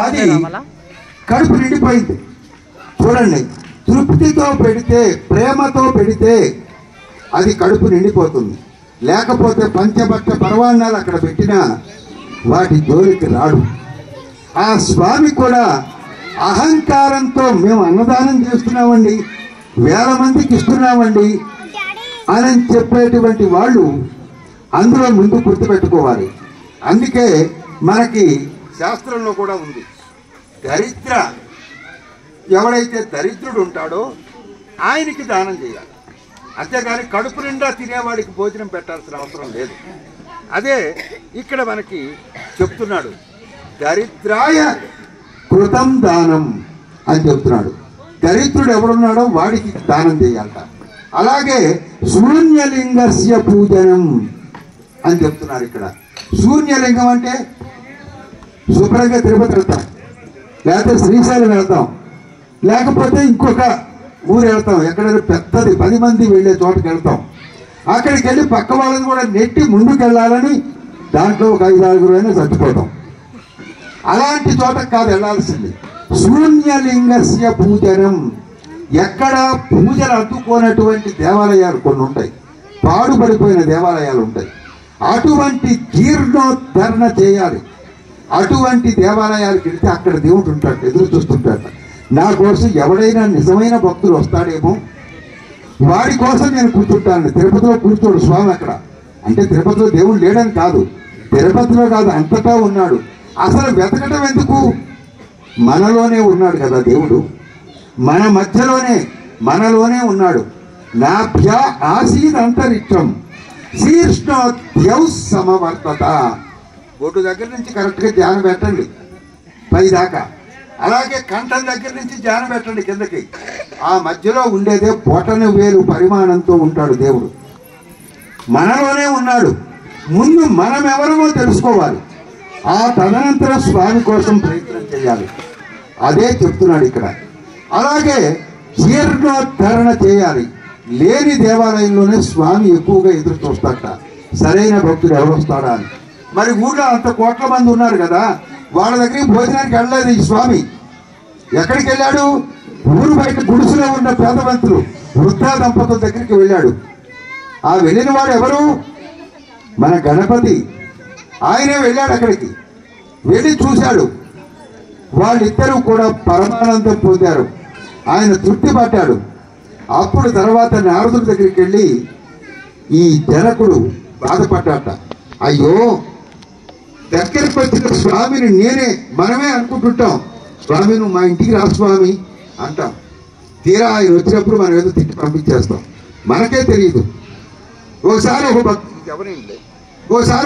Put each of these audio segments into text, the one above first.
అది కడుపు నిండిపోయింది. చూడండి, తృప్తితో పెడితే, ప్రేమతో పెడితే అది కడుపు నిండిపోతుంది. లేకపోతే పంచభక్ష పరవాణాలు అక్కడ పెట్టినా వాటి జోలికి రాడు. ఆ స్వామి కూడా అహంకారంతో మేము అన్నదానం చేస్తున్నామండి, 1000 మందికి ఇస్తున్నామండి అని చెప్పేటువంటి వాళ్ళు అందులో ముందు గుర్తుపెట్టుకోవాలి. అందుకే మనకి శాస్త్రంలో కూడా ఉంది, దరిద్ర ఎవడైతే దరిద్రుడు ఉంటాడో ఆయనకి దానం చేయాలి, అంతేగాని కడుపు నిండా తినేవాడికి భోజనం పెట్టాల్సిన అవసరం లేదు. అదే ఇక్కడ మనకి చెప్తున్నాడు, దరిద్రాయ కృతం దానం అని చెప్తున్నాడు. దరిద్రుడు ఎవడున్నాడో వాడికి దానం చేయాలట. అలాగే శూన్యలింగస్య పూజనం అని చెప్తున్నారు ఇక్కడ. శూన్యలింగం అంటే శుభ్రంగా తిరుపతి వెళ్తాం, లేకపోతే శ్రీశైలం వెళ్తాం, లేకపోతే ఇంకొక ఊరు వెళ్తాం, ఎక్కడైనా పెద్దది 10 మంది వెళ్ళే చోటుకి వెళ్తాం. అక్కడికి వెళ్ళి పక్క వాళ్ళని కూడా నెట్టి ముందుకు వెళ్ళాలని దాంట్లో ఒక 5-6 అయినా చచ్చిపోతాం. అలాంటి చోటకు కాదు వెళ్ళాల్సింది. శూన్యలింగస్య పూజనం, ఎక్కడ పూజలు అందుకోనటువంటి దేవాలయాలు కొన్ని ఉంటాయి, పాడుపడిపోయిన దేవాలయాలు ఉంటాయి. అటువంటి జీర్ణోద్ధరణ చేయాలి. అటువంటి దేవాలయాలకు వెళితే అక్కడ దేవుడు ఉంటాడు, ఎదురు చూస్తుంటాడు. నా కోసం ఎవడైనా నిజమైన భక్తులు వస్తాడేమో, వాడి కోసం నేను కూర్చుంటాను. తిరుపతిలో కూర్చోడు స్వామి అక్కడ. అంటే తిరుపతిలో దేవుడు లేడని కాదు, తిరుపతిలో కాదు, అంతటా ఉన్నాడు. అసలు వెతకటం ఎందుకు? మనలోనే ఉన్నాడు కదా దేవుడు, మన మధ్యలోనే మనలోనే ఉన్నాడు. నాభ్య ఆసీద్ అంతరిక్షం శీర్ష్ణోద్యౌ సమవర్తత. బొడ్డు దగ్గర నుంచి కరెక్ట్గా ధ్యానం పెట్టండి పై దాకా, అలాగే కంఠం దగ్గర నుంచి ధ్యానం పెట్టండి కిందకి. ఆ మధ్యలో ఉండేదే బొటన వేలు పరిమాణంతో ఉంటాడు దేవుడు, మనలోనే ఉన్నాడు. ముందు మనం ఎవరమో తెలుసుకోవాలి, ఆ తదనంతరం స్వామి కోసం ప్రయత్నం చేయాలి. అదే చెప్తున్నాడు ఇక్కడ. అలాగే జీర్ణోద్ధరణ చేయాలి. లేని దేవాలయంలోనే స్వామి ఎక్కువగా ఎదురు చూస్తాడట, సరైన భక్తుడు ఎవరు వస్తాడా అని. మరి ఊళ్ళో అంత కోట్ల మంది ఉన్నారు కదా, వాళ్ళ దగ్గరికి భోజనానికి వెళ్ళలేదు ఈ స్వామి. ఎక్కడికి వెళ్ళాడు? ఊరు బయట గుడిసెలో ఉన్న పేదవంతులు వృద్ధా దంపతుల దగ్గరికి వెళ్ళాడు. ఆ వెళ్ళిన వాడు ఎవరు? మన గణపతి. ఆయనే వెళ్ళాడు అక్కడికి, వెళ్ళి చూశాడు. వాళ్ళిద్దరూ కూడా పరమానందం పొందారు, ఆయన తృప్తి పడ్డాడు. అప్పుడు తర్వాత నారదుడి దగ్గరికి వెళ్ళి ఈ జనకుడు బాధపడ్డాట. అయ్యో, దగ్గరికి వచ్చిన స్వామిని మనమే అనుకుంటుంటాం, స్వామి నువ్వు మా ఇంటికి రా స్వామి అంటాం. తీరా ఆయన వచ్చినప్పుడు మనం ఏదో తిట్టి పంపించేస్తాం, మనకే తెలియదు. ఒకసారి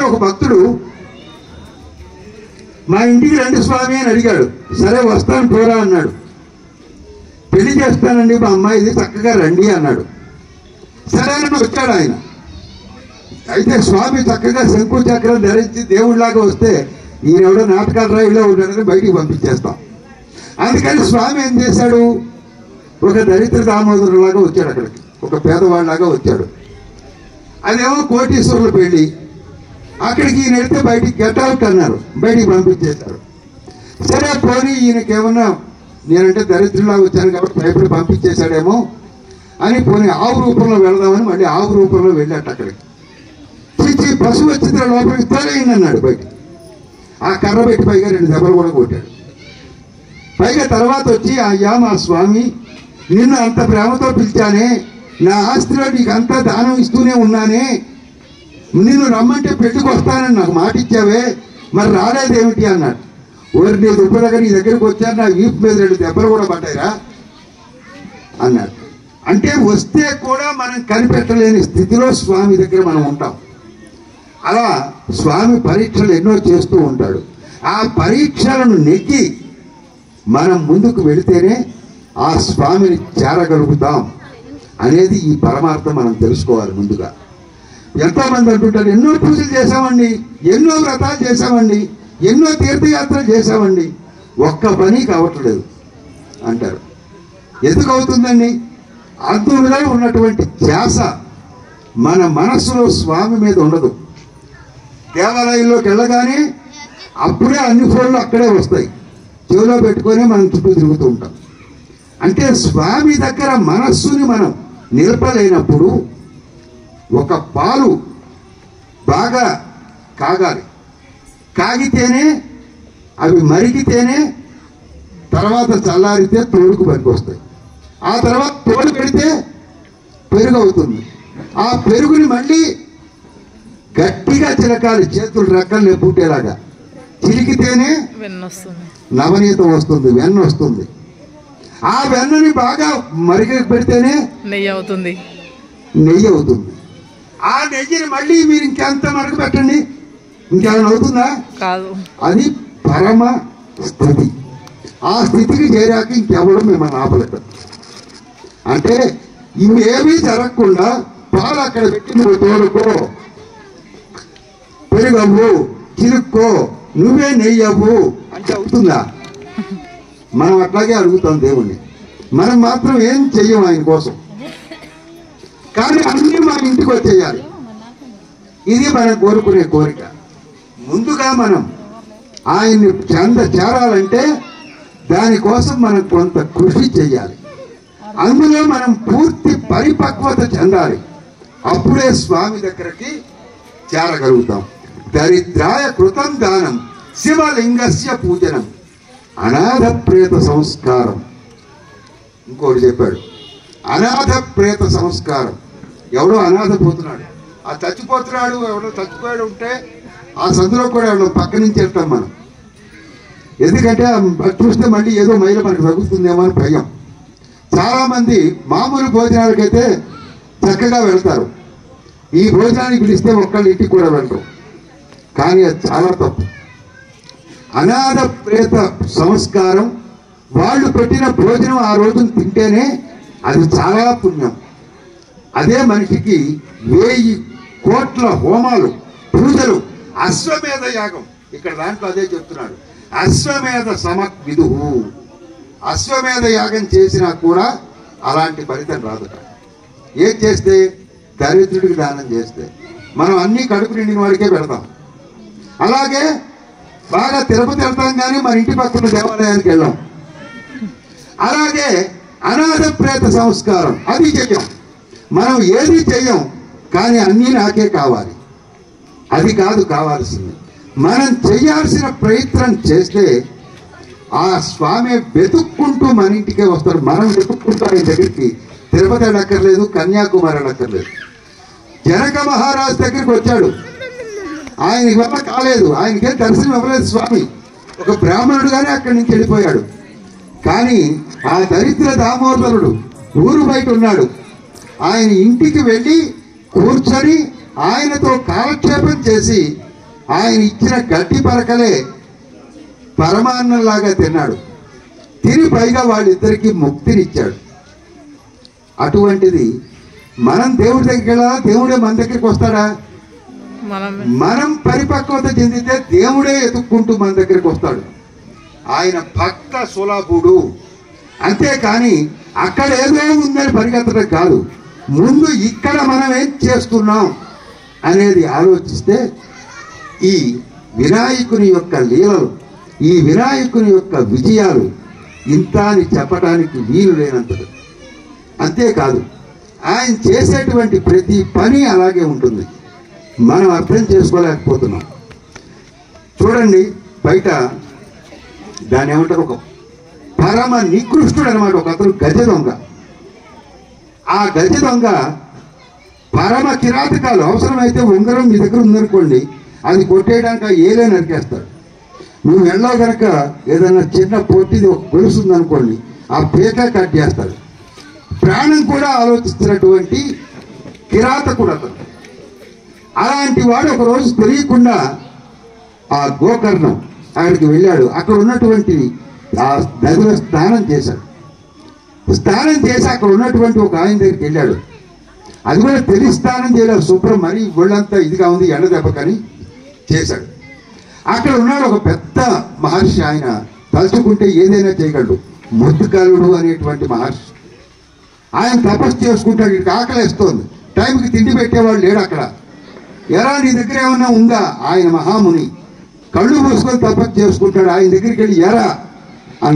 ఒక భక్తుడు మా ఇంటికి రండి స్వామి అని అడిగాడు. సరే వస్తాను పోరా అన్నాడు. పెళ్లి చేస్తానండి మా అమ్మాయిది, చక్కగా రండి అన్నాడు. సరే అని వచ్చాడు ఆయన. అయితే స్వామి చక్కగా శంకు చక్రం ధరించి దేవుడిలాగా వస్తే ఈయనెవడో నాటకాల రాయిలో ఉన్నాడని బయటికి పంపించేస్తాం. అందుకని స్వామి ఏం చేశాడు? ఒక దరిద్ర దామోదరులాగా వచ్చాడు అక్కడికి, ఒక పేదవాళ్ళలాగా వచ్చాడు. అదేమో కోటీశ్వరుల పెళ్లి. అక్కడికి ఈయన వెళ్తే బయటికి గెట్అవుట్ అన్నారు, బయటికి పంపించేశారు. సరే పోనీ ఈయనకేమన్నా నేనంటే దరిద్రులాగా వచ్చాను కాబట్టి భయపడి పంపించేశాడేమో అని పోనీ ఆవు రూపంలో వెళదామని మళ్ళీ ఆవు రూపంలో వెళ్ళాట అక్కడికి. చిచ్చి పశువు వచ్చిన లోపలికి తోలేయండి అన్నాడు బయటికి. ఆ కర్ర పెట్టి పైగా 2 దెబ్బలు కూడా కొట్టాడు. పైగా తర్వాత వచ్చి, అయ్యా మా స్వామి నిన్ను అంత ప్రేమతో పిలిచానే, నా ఆస్తిలో నీకు అంతా దానం ఇస్తూనే ఉన్నానే, నిన్ను రమ్మంటే పెళ్లికి వస్తానని నాకు మాట ఇచ్చావే, మరి రాలేదేమిటి అన్నాడు. ఓరి నీ దుబ్బ దగ్గర నీ దగ్గరికి వచ్చారు, నా వీపు మీద 2 దెబ్బలు కూడా పడ్డాయిరా అన్నాడు. అంటే వస్తే కూడా మనం కనిపెట్టలేని స్థితిలో స్వామి దగ్గర మనం ఉంటాం. అలా స్వామి పరీక్షలు ఎన్నో చేస్తూ ఉంటాడు. ఆ పరీక్షలను నెగ్గి మనం ముందుకు వెళితేనే ఆ స్వామిని చేరగలుగుతాం అనేది ఈ పరమార్థం మనం తెలుసుకోవాలి. ముందుగా ఎంతోమంది అంటుంటారు, ఎన్నో పూజలు చేశామండి, ఎన్నో వ్రతాలు చేశామండి, ఎన్నో తీర్థయాత్రలు చేశామండి, ఒక్క పని కావట్లేదు అంటారు. ఎందుకు అవుతుందండి? అందులో ఉన్నటువంటి ధ్యాస మన మనస్సులో స్వామి మీద ఉండదు. దేవాలయంలోకి వెళ్ళగానే అప్పుడే అన్ని ఫోన్లు అక్కడే వస్తాయి. చెవిలో పెట్టుకొని మనం చుట్టూ తిరుగుతూ ఉంటాం. అంటే స్వామి దగ్గర మనస్సుని మనం నిలపలేనప్పుడు ఒక పాలు బాగా కాగాలి, కాగితేనే అవి మరిగితేనే తర్వాత చల్లారితే తోడుకు పనికి వస్తాయి. ఆ తర్వాత తోడు పెడితే పెరుగు అవుతుంది. ఆ పెరుగుని మళ్ళీ గట్టిగా చిలకాలి, చేతులు రెక్కలు పుట్టేలాగా చిలికితేనే నవనీత వస్తుంది, వెన్న వస్తుంది. ఆ వెన్నని బాగా మరిగి పెడితేనే నెయ్యి అవుతుంది. ఆ నెయ్యిని మళ్ళీ మీరు ఇంకెంత మరుగు పెట్టండి, ఇంకేమైనా అవుతుందా? కాదు. అది పరమ స్థితి. ఆ స్థితికి చేరాక ఇంకెవరు మిమ్మల్ని ఆపలేదు. అంటే ఇవేమీ జరగకుండా పాలు అక్కడ పెట్టి నువ్వు తోడుకో, పెరుగవ్వు, చిలుక్కో, నువ్వే నెయ్యవ్వు అంటే అవుతుందా? మనం అట్లాగే అడుగుతాం దేవుణ్ణి. మనం మాత్రం ఏం చెయ్యం ఆయన కోసం. కానీ అన్నీ మన ఇంటికి వచ్చేయాలి. ఇది మనం కోరుకునే కోరిక. ముందుగా మనం ఆయన్ని చేరాలంటే దానికోసం మనం కొంత కృషి చేయాలి. అందులో మనం పూర్తి పరిపక్వత చెందాలి. అప్పుడే స్వామి దగ్గరికి చేరగలుగుతాం. దరిద్రాయ కృతం దానం శివలింగస్య పూజనం అనాథ ప్రేత సంస్కారం. ఇంకోటి చెప్పాడు, అనాథ ప్రేత సంస్కారం. ఎవడో అనాథ పోతున్నాడు, ఆ చచ్చిపోతున్నాడు, ఎవడో చచ్చిపోయాడు ఉంటే ఆ సందులో కూడా ఎవడో పక్క నుంచి వెళ్తాం మనం. ఎందుకంటే చూస్తే మళ్ళీ ఏదో మైల మనకు తగ్గుతుందేమో అని భయం. చాలామంది మామూలు భోజనాలకైతే చక్కగా వెళ్తారు, ఈ భోజనానికి పిలిస్తే ఒక్కళ్ళ ఇంటికి కూడా వెళ్ళరు. కానీ అది చాలా తప్పు. అనాథ ప్రేత సంస్కారం, వాళ్ళు పెట్టిన భోజనం ఆ రోజున తింటేనే అది చాలా పుణ్యం. అదే మనిషికి 1000 కోట్ల హోమాలు, పూజలు, అశ్వమేధ యాగం. ఇక్కడ దాంట్లో అదే చెప్తున్నాడు, అశ్వమేధ సమక్విదు. అశ్వమేధ యాగం చేసినా కూడా అలాంటి ఫలితం రాదు. ఏం చేస్తే? దరిద్రుడికి దానం చేస్తే. మనం అన్ని కడుపు నిండిన వాడికే పెడతాం. అలాగే బాగా తిరుపతి వెళ్తాం కానీ మన ఇంటి పక్కన దేవాలయానికి వెళ్ళాం. అలాగే అనాథ ప్రేత సంస్కారం అది చెయ్యం. మనం ఏది చెయ్యం, కానీ అన్నీ నాకే కావాలి, అది కాదు కావాల్సింది. మనం చేయాల్సిన ప్రయత్నం చేస్తే ఆ స్వామి వెతుక్కుంటూ మన ఇంటికే వస్తాడు. మనం వెతుక్కుంటూ ఆయన దగ్గరికి తిరుపతి వెళ్ళక్కర్లేదు, కన్యాకుమారి వెళ్ళక్కర్లేదు. జనక మహారాజు దగ్గరికి వచ్చాడు, ఆయన వల్ల కాలేదు, ఆయనకే దర్శనం ఇవ్వలేదు స్వామి. ఒక బ్రాహ్మణుడుగానే అక్కడి నుంచి వెళ్ళిపోయాడు. కానీ ఆ దరిద్ర దామోదరుడు ఊరు బయట ఉన్నాడు. ఆయన ఇంటికి వెళ్ళి కూర్చొని ఆయనతో కాలక్షేపం చేసి ఆయన ఇచ్చిన గడ్డి పరకలే పరమాన్నంలాగా తిన్నాడు. తిని పైగా వాళ్ళిద్దరికీ ముక్తినిచ్చాడు. అటువంటిది మనం దేవుడి దగ్గరికి వెళ్ళాలా, దేవుడే మన దగ్గరికి వస్తాడా? మనం పరిపక్వత చెందితే దేవుడే ఎత్తుక్కుంటూ మన దగ్గరికి వస్తాడు. ఆయన భక్త సులభుడు. అంతేకాని అక్కడ ఏదో ఉందని పరిగెత్తడం కాదు. ముందు ఇక్కడ మనం ఏం చేస్తున్నాం అనేది ఆలోచిస్తే ఈ వినాయకుని యొక్క లీలలు, ఈ వినాయకుని యొక్క విజయాలు ఇంత అని చెప్పడానికి వీలు లేనంతది. అంతేకాదు ఆయన చేసేటువంటి ప్రతి పని అలాగే ఉంటుంది. మనం అర్థం చేసుకోలేకపోతున్నాం. చూడండి, బయట దాన్ని ఏమంటారు, ఒక పరమ నికృష్టుడు అనమాట ఒక అతను, గజ దొంగ. ఆ గజ దొంగ పరమ కిరాతకాలు. అవసరమైతే ఉంగరం మీ దగ్గర ఉందనుకోండి, అది కొట్టేయడానికి ఏలే నరికేస్తాడు. నువ్వు వెళ్ళావు కనుక ఏదైనా చిన్న పొట్టిది ఒక గొలుసు ఉందనుకోండి, ఆ పీక కట్ చేస్తాడు. ప్రాణం కూడా ఆలోచిస్తున్నటువంటి కిరాతకుడు అతను. అలాంటి వాడు ఒకరోజు తెలియకుండా ఆ గోకర్ణం అక్కడికి వెళ్ళాడు. అక్కడ ఉన్నటువంటి ఆ నదిలో స్నానం చేశాడు. స్నానం చేసి అక్కడ ఉన్నటువంటి ఒక ఆయన దగ్గరికి వెళ్ళాడు. అది కూడా తెలిసి స్నానం చేయలేదు, శుభ్రం మరీ ఒళ్ళంతా ఇదిగా ఉంది ఎండ దెబ్బకని చేశాడు. అక్కడ ఉన్నాడు ఒక పెద్ద మహర్షి. ఆయన తలుచుకుంటే ఏదైనా చేయగలడు, ముద్దుకాలుడు అనేటువంటి మహర్షి. ఆయన తపస్సు చేసుకుంటాడు. ఇక్కడికి ఆకలేస్తోంది, టైంకి తిండి పెట్టేవాడు లేడు అక్కడ. ఎలా నీ దగ్గర ఏమన్నా ఉందా? ఆయన మహాముని కళ్ళు మూసుకొని తపస్సు చేసుకుంటాడు. ఆయన దగ్గరికి వెళ్ళి ఎరా